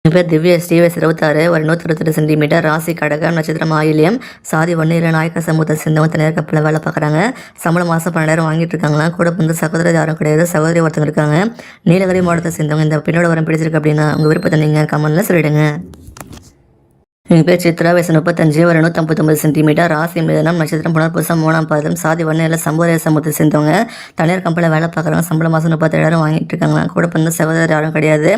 என் பேர் திவ்யா ஸ்ரீவஸ் 26 ஒரு 162 சென்டிமீட்டர் ராசி கடகம் நட்சத்திரம் ஆயில்யம் சாதி 1 நாயக்க சமூகத்தை சேர்ந்தவங்க தனியார் கப்பலில் வேலை பார்க்குறாங்க. சம்பளம் மாதம் 12,000 வாங்கிட்டு இருக்காங்களாம். கூட வந்து சகோதரர் யாரும் கிடையாது, சகோதரி ஒருத்தங்க இருக்காங்க. நீலகிரி மாவட்டத்தை சேர்ந்தவங்க இந்த பெண்ணோட வரம் பிடிச்சிருக்கு அப்படின்னா உங்கள் விருப்பத்தை நீங்கள் கமெண்ட்ல சொல்லிடுங்க. என் பேர் சித்ரா, வயசு 35, ஒரு 159 சென்டிமீட்டர் ராசி மிதனம் நட்சத்திரம் புனர்பூசம் 3ஆம் பாதம் சாதி 1 சம்பூரிய சமூகத்தை சேர்ந்தவங்க தனியார் கம்பெனியில் வேலை பார்க்குறாங்க. சம்பளம் மாதம் 37,000 வாங்கிட்டு இருக்காங்க. கூட வந்து சகோதரர் யாரும் கிடையாது,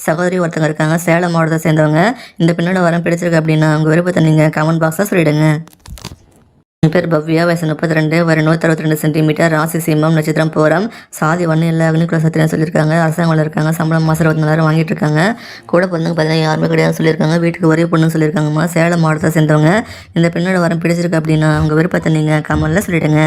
சகோதரி ஒருத்தங்க இருக்காங்க. சேலம் மாவட்டத்தை சேர்ந்தவங்க இந்த பெண்ணோட வரம் பிடிச்சிருக்கு அப்படின்னா உங்கள் விருப்பத்தை நீங்கள் கமெண்ட் பாக்ஸில் சொல்லிடுங்க. என் பேர் பவ்யா, வயசு 32, ஒரு 162 சென்டிமீட்டர் ராசி சிம்மம் நட்சத்திரம் போரம் சாதி 1 அக்னிகுல சத்திரம் சொல்லியிருக்காங்க. அரசாங்கம் இருக்காங்க. சம்பளம் மாதம் 24,000 வாங்கிட்டு இருக்காங்க. கூட பொண்ணுங்க பார்த்தீங்கன்னா யாருமே கிடையாதுன்னு சொல்லியிருக்காங்க. வீட்டுக்கு ஒரே பொண்ணுன்னு சொல்லியிருக்காங்கம்மா. சேலம் மாவட்டத்தை சேர்ந்தவங்க இந்த பெண்ணோட வரம் பிடிச்சிருக்கு அப்படின்னா உங்கள் விருப்பத்தை நீங்கள் கமெண்ட்ல சொல்லிடுங்க.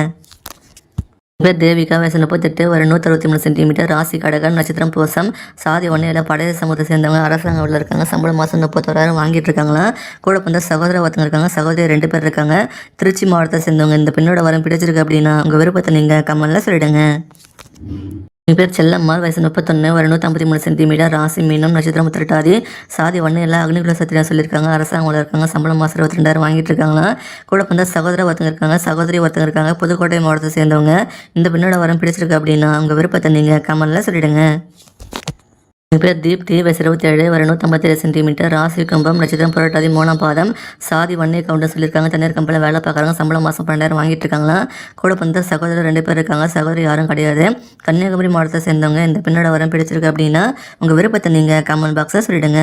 பேர் தேவிகா, வயசு 38, ஒரு 163 சென்டிமீட்டர் ராசி கடகம் நட்சத்திரம் பூசம் சாதி 1 பழைய சமூகத்தை சேர்ந்தவங்க அரசாங்க உள்ள இருக்காங்க. சம்பளம் மாதம் 31,000 வாங்கிட்டு இருக்காங்களாம். கூட வந்து சகோதர ஒருத்தங்க இருக்காங்க, சகோதரி 2 பேர் இருக்காங்க. திருச்சி மாவட்டத்தை சேர்ந்தவங்க இந்த பெண்ணோட வரம் பிடிச்சிருக்கு அப்படின்னா உங்கள் விருப்பத்தை நீங்கள் கமெண்ட்ல சொல்லிடுங்க. என் பேர் செல்லம்மா, வயசு 31, ஒரு 153 சென்டிமீட்டர் ராசி மீனம் நட்சத்திரம் உத்திரட்டாதி சாதி 1 அக்னிகுல சத்திரம் சொல்லியிருக்காங்க. அரசாங்கம் இருக்காங்க. சம்பளம் மாதம் 22,000 வாங்கிட்டு இருக்காங்களாம். கூட வந்து சகோதர ஒருத்தங்க இருக்காங்க, சகோதரி ஒருத்தங்க இருக்காங்க. புதுக்கோட்டை மாவட்டத்தை சேர்ந்தவங்க இந்த பெண்ணோட வரம் பிடிச்சிருக்கு அப்படின்னா உங்கள் விருப்பத்தை நீங்கள் கமெண்ட்ல சொல்லிடுங்க. என் பேர் தீப்தி, வயசு 27, ஒரு 157 சென்டிமீட்டர் ராசி கும்பம் நட்சத்திரம் புரட்டாதி 3ஆம் பாதம் சாதி 1 கவுண்டர் சொல்லியிருக்காங்க. தனியார் கம்பெனியில் வேலை பார்க்குறாங்க. சம்பளம் மாதம் 12,000 வாங்கிட்டு இருக்காங்களாம். கூட வந்து சகோதரர் 2 பேர் இருக்காங்க, சகோதரி யாரும் கிடையாது. கன்னியாகுமரி மாவட்டத்தை சேர்ந்தவங்க இந்த பெண்ணோட வரம் பிடிச்சிருக்கு அப்படின்னா உங்கள் விருப்பத்தை நீங்கள் கமெண்ட் பாக்ஸில் சொல்லிடுங்க.